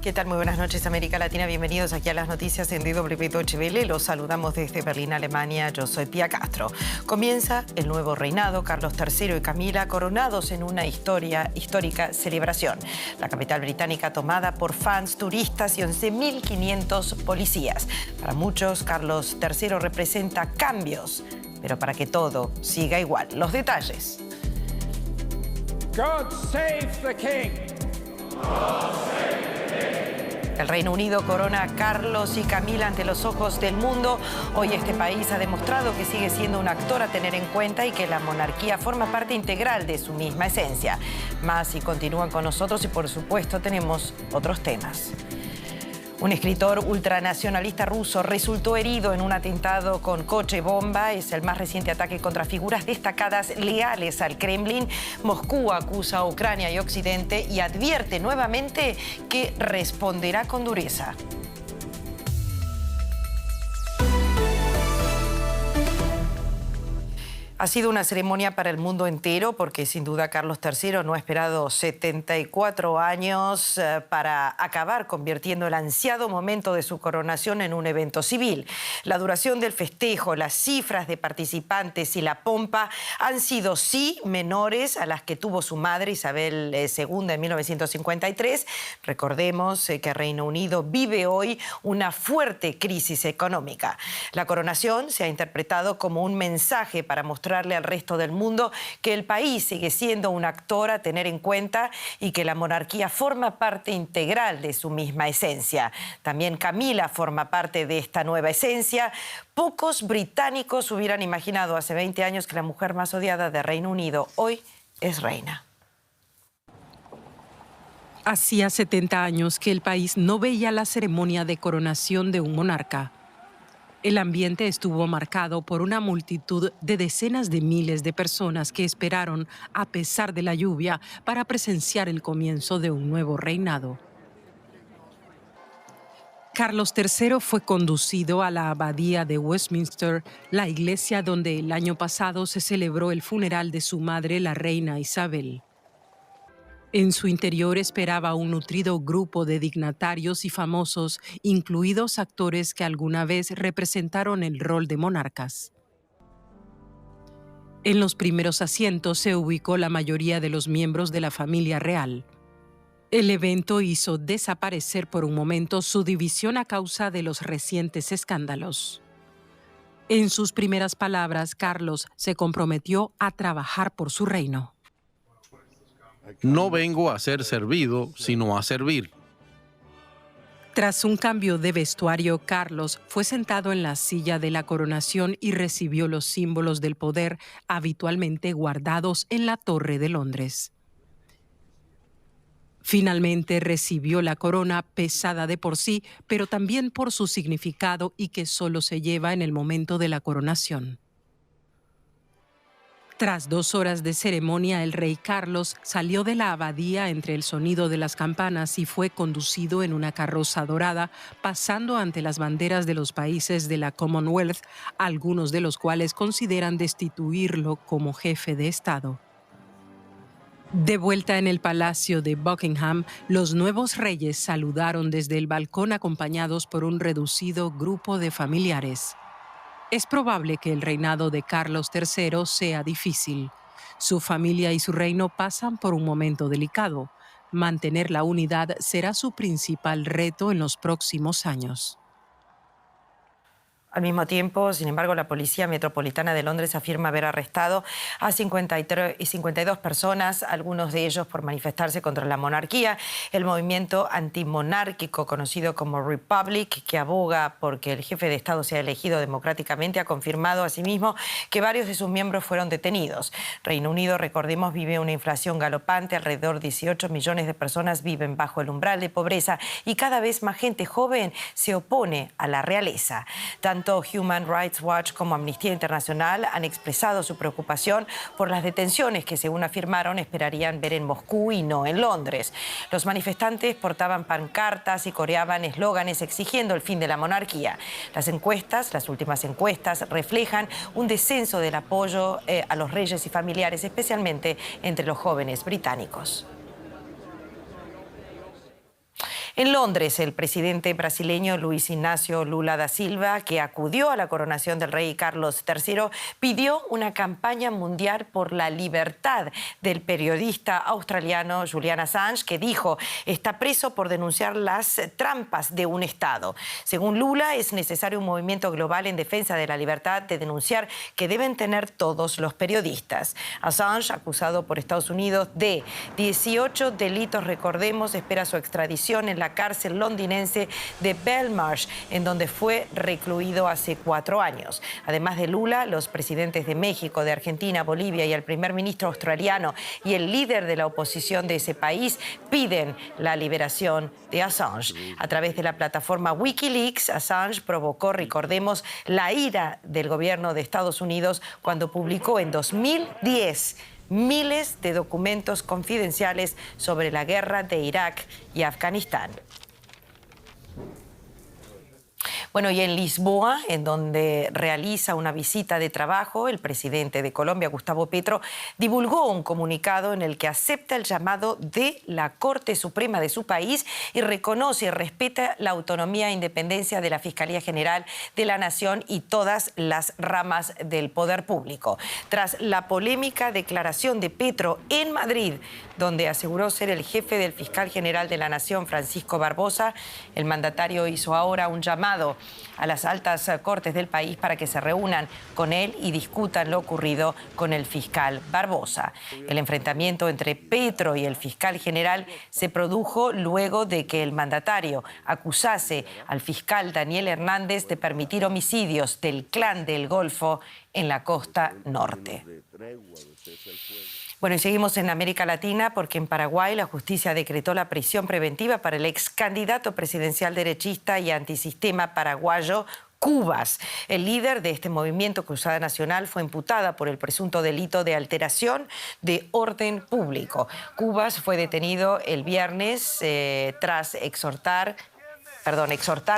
¿Qué tal? Muy buenas noches, América Latina. Bienvenidos aquí a las noticias en DW Deutsche Welle. Los saludamos desde Berlín, Alemania. Yo soy Pia Castro. Comienza el nuevo reinado. Carlos III y Camila coronados en una histórica celebración. La capital británica tomada por fans, turistas y 11.500 policías. Para muchos, Carlos III representa cambios, pero para que todo siga igual. Los detalles. God save the King. God save the King. El Reino Unido corona a Carlos y Camila ante los ojos del mundo. Hoy este país ha demostrado que sigue siendo un actor a tener en cuenta y que la monarquía forma parte integral de su misma esencia. Más si continúan con nosotros y por supuesto tenemos otros temas. Un escritor ultranacionalista ruso resultó herido en un atentado con coche bomba. Es el más reciente ataque contra figuras destacadas leales al Kremlin. Moscú acusa a Ucrania y Occidente y advierte nuevamente que responderá con dureza. Ha sido una ceremonia para el mundo entero porque sin duda Carlos III no ha esperado 74 años para acabar convirtiendo el ansiado momento de su coronación en un evento civil. La duración del festejo, las cifras de participantes y la pompa han sido sí menores a las que tuvo su madre Isabel II en 1953. Recordemos que Reino Unido vive hoy una fuerte crisis económica. La coronación se ha interpretado como un mensaje para mostrarle al resto del mundo que el país sigue siendo un actor a tener en cuenta y que la monarquía forma parte integral de su misma esencia. También Camila forma parte de esta nueva esencia. Pocos británicos hubieran imaginado hace 20 años que la mujer más odiada de Reino Unido hoy es reina. Hacía 70 años que el país no veía la ceremonia de coronación de un monarca. El ambiente estuvo marcado por una multitud de decenas de miles de personas que esperaron, a pesar de la lluvia, para presenciar el comienzo de un nuevo reinado. Carlos III fue conducido a la abadía de Westminster, la iglesia donde el año pasado se celebró el funeral de su madre, la reina Isabel. En su interior esperaba un nutrido grupo de dignatarios y famosos, incluidos actores que alguna vez representaron el rol de monarcas. En los primeros asientos se ubicó la mayoría de los miembros de la familia real. El evento hizo desaparecer por un momento su división a causa de los recientes escándalos. En sus primeras palabras, Carlos se comprometió a trabajar por su reino. No vengo a ser servido, sino a servir. Tras un cambio de vestuario, Carlos fue sentado en la silla de la coronación y recibió los símbolos del poder habitualmente guardados en la Torre de Londres. Finalmente recibió la corona, pesada de por sí, pero también por su significado y que solo se lleva en el momento de la coronación. Tras 2 horas de ceremonia, el rey Carlos salió de la abadía entre el sonido de las campanas y fue conducido en una carroza dorada, pasando ante las banderas de los países de la Commonwealth, algunos de los cuales consideran destituirlo como jefe de Estado. De vuelta en el Palacio de Buckingham, los nuevos reyes saludaron desde el balcón acompañados por un reducido grupo de familiares. Es probable que el reinado de Carlos III sea difícil. Su familia y su reino pasan por un momento delicado. Mantener la unidad será su principal reto en los próximos años. Al mismo tiempo, sin embargo, la Policía Metropolitana de Londres afirma haber arrestado a 52 personas, algunos de ellos por manifestarse contra la monarquía. El movimiento antimonárquico conocido como Republic, que aboga porque el jefe de Estado sea elegido democráticamente, ha confirmado asimismo que varios de sus miembros fueron detenidos. Reino Unido, recordemos, vive una inflación galopante. Alrededor de 18 millones de personas viven bajo el umbral de pobreza y cada vez más gente joven se opone a la realeza. Tanto Human Rights Watch como Amnistía Internacional han expresado su preocupación por las detenciones que, según afirmaron, esperarían ver en Moscú y no en Londres. Los manifestantes portaban pancartas y coreaban eslóganes exigiendo el fin de la monarquía. Las últimas encuestas, reflejan un descenso del apoyo a los reyes y familiares, especialmente entre los jóvenes británicos. En Londres, el presidente brasileño Luis Ignacio Lula da Silva, que acudió a la coronación del rey Carlos III, pidió una campaña mundial por la libertad del periodista australiano Julian Assange, que dijo está preso por denunciar las trampas de un Estado. Según Lula, es necesario un movimiento global en defensa de la libertad de denunciar que deben tener todos los periodistas. Assange, acusado por Estados Unidos de 18 delitos, recordemos, espera su extradición en la cárcel londinense de Belmarsh, en donde fue recluido hace 4 años. Además de Lula, los presidentes de México, de Argentina, Bolivia y el primer ministro australiano y el líder de la oposición de ese país piden la liberación de Assange. A través de la plataforma Wikileaks, Assange provocó, recordemos, la ira del gobierno de Estados Unidos cuando publicó en 2010 miles de documentos confidenciales sobre la guerra de Irak y Afganistán. Bueno, y en Lisboa, en donde realiza una visita de trabajo, el presidente de Colombia, Gustavo Petro, divulgó un comunicado en el que acepta el llamado de la Corte Suprema de su país y reconoce y respeta la autonomía e independencia de la Fiscalía General de la Nación y todas las ramas del poder público. Tras la polémica declaración de Petro en Madrid, donde aseguró ser el jefe del fiscal general de la Nación, Francisco Barbosa, el mandatario hizo ahora un llamado a las altas cortes del país para que se reúnan con él y discutan lo ocurrido con el fiscal Barbosa. El enfrentamiento entre Petro y el fiscal general se produjo luego de que el mandatario acusase al fiscal Daniel Hernández de permitir homicidios del Clan del Golfo en la costa norte. Bueno, y seguimos en América Latina porque en Paraguay la justicia decretó la prisión preventiva para el ex candidato presidencial derechista y antisistema paraguayo Cubas. El líder de este movimiento Cruzada Nacional fue imputada por el presunto delito de alteración de orden público. Cubas fue detenido el viernes tras exhortar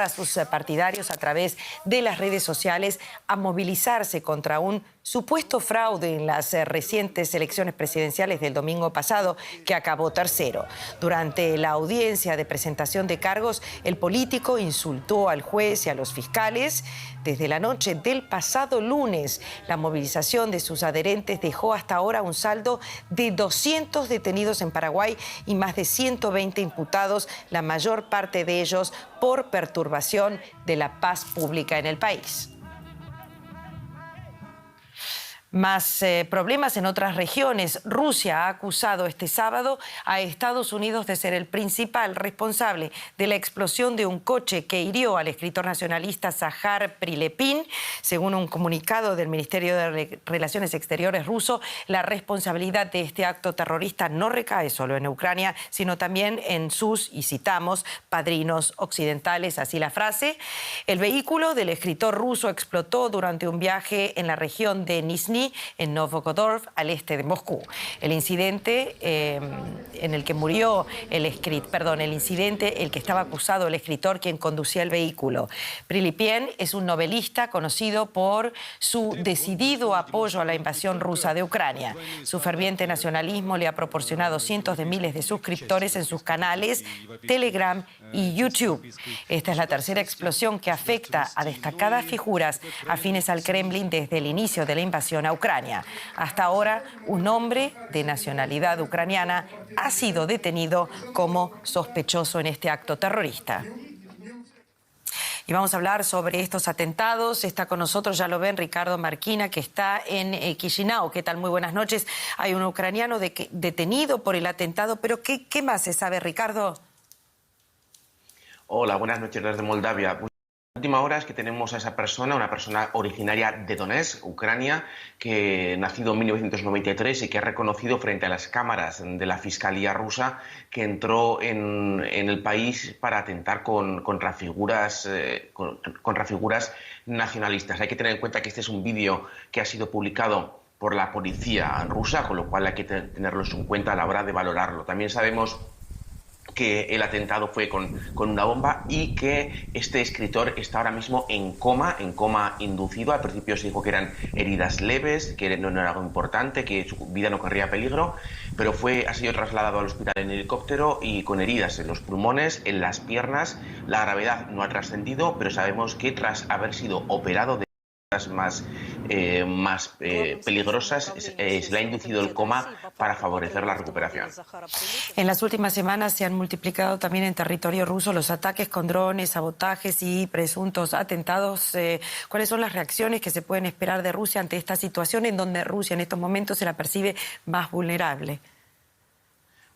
a sus partidarios a través de las redes sociales a movilizarse contra un supuesto fraude en las recientes elecciones presidenciales del domingo pasado, que acabó tercero. Durante la audiencia de presentación de cargos, el político insultó al juez y a los fiscales. Desde la noche del pasado lunes, la movilización de sus adherentes dejó hasta ahora un saldo de 200 detenidos en Paraguay y más de 120 imputados, la mayor parte de ellos por perturbación de la paz pública en el país. Más problemas en otras regiones. Rusia ha acusado este sábado a Estados Unidos de ser el principal responsable de la explosión de un coche que hirió al escritor nacionalista Zahar Prilepin. Según un comunicado del Ministerio de Relaciones Exteriores ruso, la responsabilidad de este acto terrorista no recae solo en Ucrania, sino también en sus, y citamos, padrinos occidentales. Así la frase. El vehículo del escritor ruso explotó durante un viaje en la región de Nizhny, en Novgorod, al este de Moscú. El incidente en el que murió el incidente, el que estaba acusado el escritor quien conducía el vehículo. Prilepin es un novelista conocido por su decidido apoyo a la invasión rusa de Ucrania. Su ferviente nacionalismo le ha proporcionado cientos de miles de suscriptores en sus canales Telegram y YouTube. Esta es la tercera explosión que afecta a destacadas figuras afines al Kremlin desde el inicio de la invasión a Ucrania. Hasta ahora, un hombre de nacionalidad ucraniana ha sido detenido como sospechoso en este acto terrorista. Y vamos a hablar sobre estos atentados. Está con nosotros, ya lo ven, Ricardo Marquina, que está en Chisinau. ¿Qué tal? Muy buenas noches. Hay un ucraniano detenido por el atentado, pero ¿qué más se sabe, Ricardo? Hola, buenas noches desde Moldavia. La última hora es que tenemos a esa persona, una persona originaria de Donetsk, Ucrania, que nacido en 1993 y que ha reconocido frente a las cámaras de la Fiscalía rusa que entró en el país para atentar contra figuras nacionalistas. Hay que tener en cuenta que este es un vídeo que ha sido publicado por la policía rusa, con lo cual hay que tenerlo en cuenta a la hora de valorarlo. También sabemos que el atentado fue con una bomba y que este escritor está ahora mismo en coma inducido. Al principio se dijo que eran heridas leves, que no era algo importante, que su vida no corría peligro, pero ha sido trasladado al hospital en helicóptero y con heridas en los pulmones, en las piernas. La gravedad no ha trascendido, pero sabemos que tras haber sido operado de más peligrosas, se le ha inducido el coma para favorecer la recuperación. En las últimas semanas se han multiplicado también en territorio ruso los ataques con drones, sabotajes y presuntos atentados. ¿Cuáles son las reacciones que se pueden esperar de Rusia ante esta situación en donde Rusia en estos momentos se la percibe más vulnerable?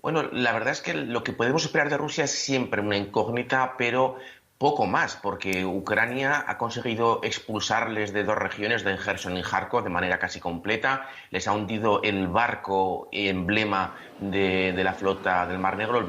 Bueno, la verdad es que lo que podemos esperar de Rusia es siempre una incógnita, pero poco más, porque Ucrania ha conseguido expulsarles de dos regiones, de Gerson y Kharkov, de manera casi completa. Les ha hundido el barco emblema de la flota del Mar Negro, el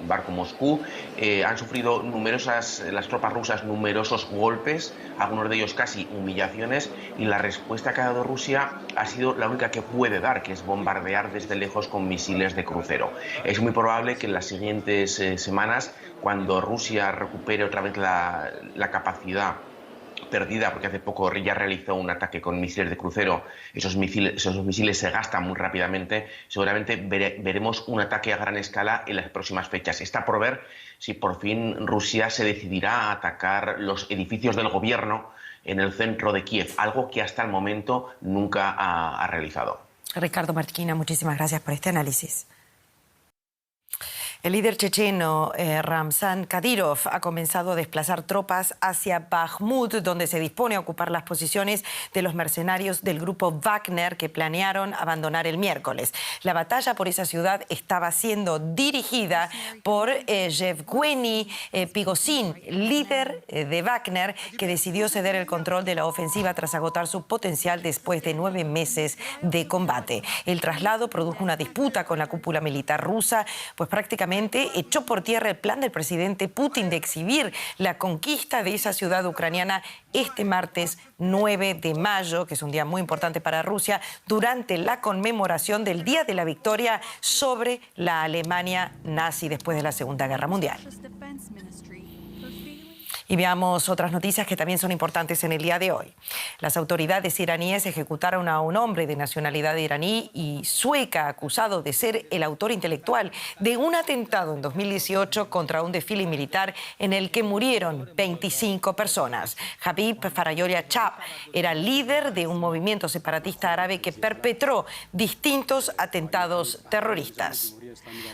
barco Moscú. Han sufrido las tropas rusas numerosos golpes, algunos de ellos casi humillaciones, y la respuesta que ha dado Rusia ha sido la única que puede dar, que es bombardear desde lejos con misiles de crucero. Es muy probable que en las siguientes semanas, cuando Rusia recupere otra vez la capacidad perdida, porque hace poco ya realizó un ataque con misiles de crucero, esos misiles se gastan muy rápidamente, seguramente veremos un ataque a gran escala en las próximas fechas. Está por ver si por fin Rusia se decidirá a atacar los edificios del gobierno en el centro de Kiev, algo que hasta el momento nunca ha realizado. Ricardo Marquina, muchísimas gracias por este análisis. El líder checheno Ramzan Kadyrov ha comenzado a desplazar tropas hacia Bakhmut, donde se dispone a ocupar las posiciones de los mercenarios del grupo Wagner que planearon abandonar el miércoles. La batalla por esa ciudad estaba siendo dirigida por Yevgeny Prigozhin, líder de Wagner, que decidió ceder el control de la ofensiva tras agotar su potencial después de 9 meses de combate. El traslado produjo una disputa con la cúpula militar rusa, pues prácticamente echó por tierra el plan del presidente Putin de exhibir la conquista de esa ciudad ucraniana este martes 9 de mayo, que es un día muy importante para Rusia, durante la conmemoración del Día de la Victoria sobre la Alemania nazi después de la Segunda Guerra Mundial. Y veamos otras noticias que también son importantes en el día de hoy. Las autoridades iraníes ejecutaron a un hombre de nacionalidad iraní y sueca acusado de ser el autor intelectual de un atentado en 2018 contra un desfile militar en el que murieron 25 personas. Habib Farayollah era líder de un movimiento separatista árabe que perpetró distintos atentados terroristas.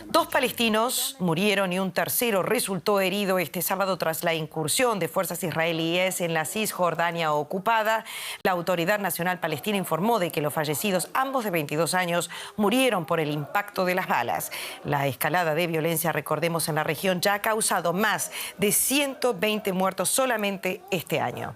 2 palestinos murieron y un tercero resultó herido este sábado tras la incursión de fuerzas israelíes en la Cisjordania ocupada. La Autoridad Nacional Palestina informó de que los fallecidos, ambos de 22 años, murieron por el impacto de las balas. La escalada de violencia, recordemos, en la región ya ha causado más de 120 muertos solamente este año.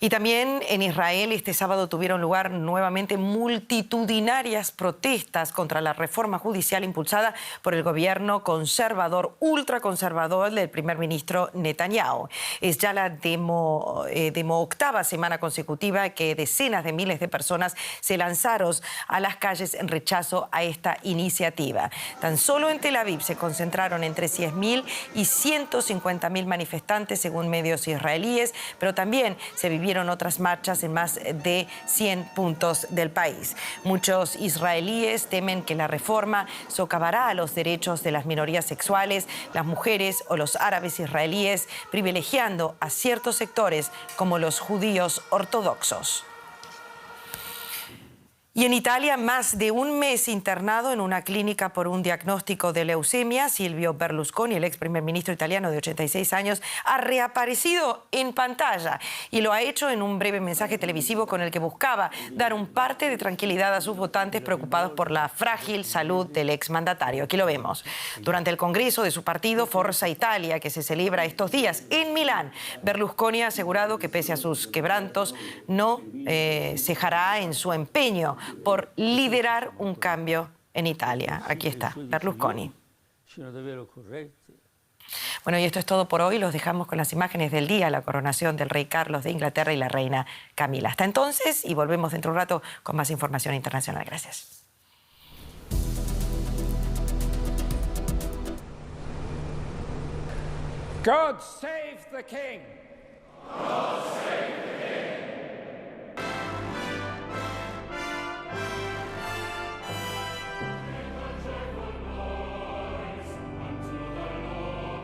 Y también en Israel este sábado tuvieron lugar nuevamente multitudinarias protestas contra la reforma judicial impulsada por el gobierno conservador, ultraconservador del primer ministro Netanyahu. Es ya la octava semana consecutiva que decenas de miles de personas se lanzaron a las calles en rechazo a esta iniciativa. Tan solo en Tel Aviv se concentraron entre 100.000 y 150.000 manifestantes, según medios israelíes, pero también se vivieron otras marchas en más de 100 puntos del país. Muchos israelíes temen que la reforma socavará los derechos de las minorías sexuales, las mujeres o los árabes israelíes, privilegiando a ciertos sectores como los judíos ortodoxos. Y en Italia, más de un mes internado en una clínica por un diagnóstico de leucemia, Silvio Berlusconi, el ex primer ministro italiano de 86 años, ha reaparecido en pantalla y lo ha hecho en un breve mensaje televisivo con el que buscaba dar un parte de tranquilidad a sus votantes preocupados por la frágil salud del exmandatario. Aquí lo vemos. Durante el congreso de su partido Forza Italia, que se celebra estos días en Milán, Berlusconi ha asegurado que pese a sus quebrantos no cejará en su empeño por liderar un cambio en Italia. Aquí está, Berlusconi. Bueno, y esto es todo por hoy. Los dejamos con las imágenes del día, la coronación del rey Carlos de Inglaterra y la reina Camila. Hasta entonces, y volvemos dentro de un rato con más información internacional. Gracias. God save the King. God save